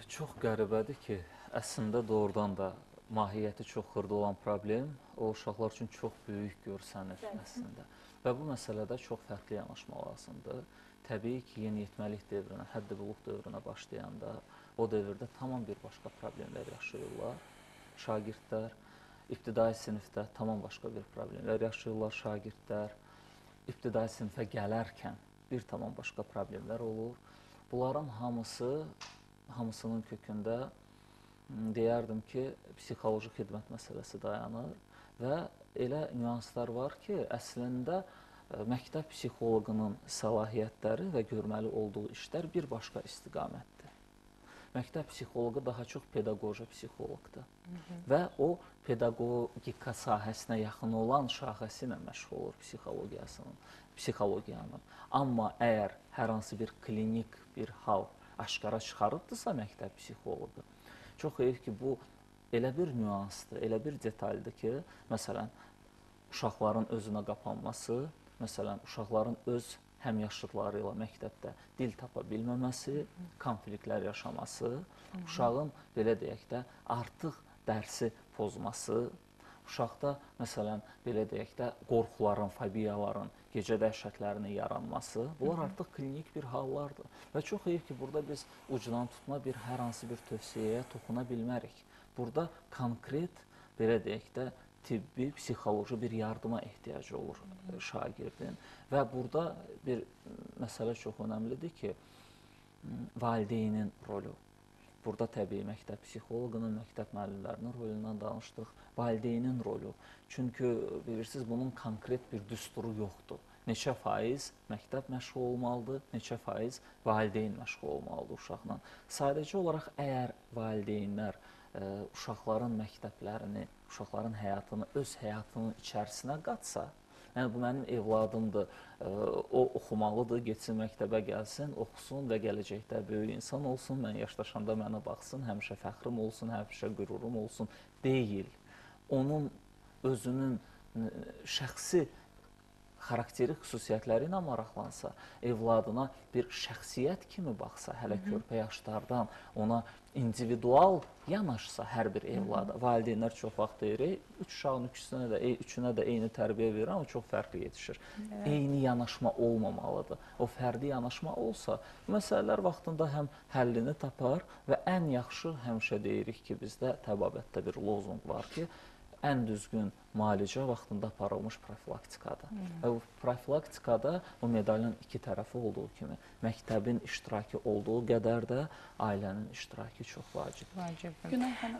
Çox qəribədir ki, əslində doğrudan da mahiyyəti çox xırda olan problem o uşaqlar üçün çox böyük görsənir əslində. Və bu məsələdə çox fərqli yanaşmaq lazımdır. Təbii ki, yeniyetməlik dövrünə, həddi-buluq dövrünə başlayanda o dövrdə tamam bir başqa problemlər yaşayırlar. Şagirdlər ibtidai sinifdə tamam başqa bir problemlər yaşayırlar şagirdlər. İbtidai sinifə gələrkən bir tamam başqa problemlər olur. Bunların hamısının kökündə deyərdim ki, psixoloji xidmət məsələsi dayanır və elə nüanslar var ki, əslində məktəb psixoloqunun səlahiyyətləri və görməli olduğu işlər birbaşqa istiqamətdir. Məktəb psixoloqu daha çox pedaqoji psixoloqdur və o pedaqogika sahəsinə yaxın olan şaxəsi ilə məşğul olur psixologiyanın. Amma əgər hər hansı bir klinik bir hal aşkara çıxarıbdırsa məktəb psixoloqu, çox heyif ki, bu elə bir nüansdır, elə bir detaldır ki, məsələn, uşaqların özünə qapanması, məsələn, uşaqların öz həmyaşıdları ilə məktəbdə dil tapa bilməməsi, konfliktlər yaşaması, uşağın, belə deyək də, artıq dərsi pozması, uşaqda, məsələn, belə deyək də, qorxuların, fobiyaların, gecə dəhşətlərinin yaranması, bunlar artıq klinik bir hallardır. Və çox heyif ki, burada biz ucdan tutma bir hər hansı bir tövsiyəyə toxuna bilmərik. Burada konkret, belə deyək də, tibbi, psixoloji bir yardıma ehtiyacı olur şagirdin. Və burada bir məsələ çox önəmlidir ki, valideynin rolu. Burada təbii məktəb psixoloqunun, məktəb müəllimlərinin rolundan danışdıq, valideynin rolu. Çünki bilirsiniz, bunun konkret bir düsturu yoxdur. Neçə faiz məktəb məşğul olmalıdır, neçə faiz valideyn məşğul olmalıdır uşaqla. Sadəcə olaraq əgər valideynlər uşaqların məktəblərini, uşaqların həyatını öz həyatının içərisinə qatsa, yəni bu mənim evladımdır, o oxumalıdır, getsin məktəbə gəlsin, oxusun və gələcəkdə böyük insan olsun, mən yaşdaşanda mənə baxsın, həmişə fəxrim olsun, həmişə qürurum olsun, deyil. Onun özünün şəxsi xarakteri xüsusiyyətləri ilə maraqlansa, evladına bir şəxsiyyət kimi baxsa, hələ körpə yaşlardan ona individual yanaşsa hər bir evlada, valideynlər çox vaxt deyir, üç uşağın üçünə də eyni tərbiyə verir, amma çox fərqli yetişir. Eyni yanaşma olmamalıdır. O fərdi yanaşma olsa, bu məsələlər vaxtında həm həllini tapar və ən yaxşı, həmişə deyirik ki, bizdə təbabətdə bir lozunq var ki, ən düzgün müalicə vaxtında aparılmış profilaktikadır. Və bu profilaktikada bu medalın iki tərəfi olduğu kimi, məktəbin iştirakı olduğu qədər də ailənin iştirakı çox vacibdir. Günay xanım,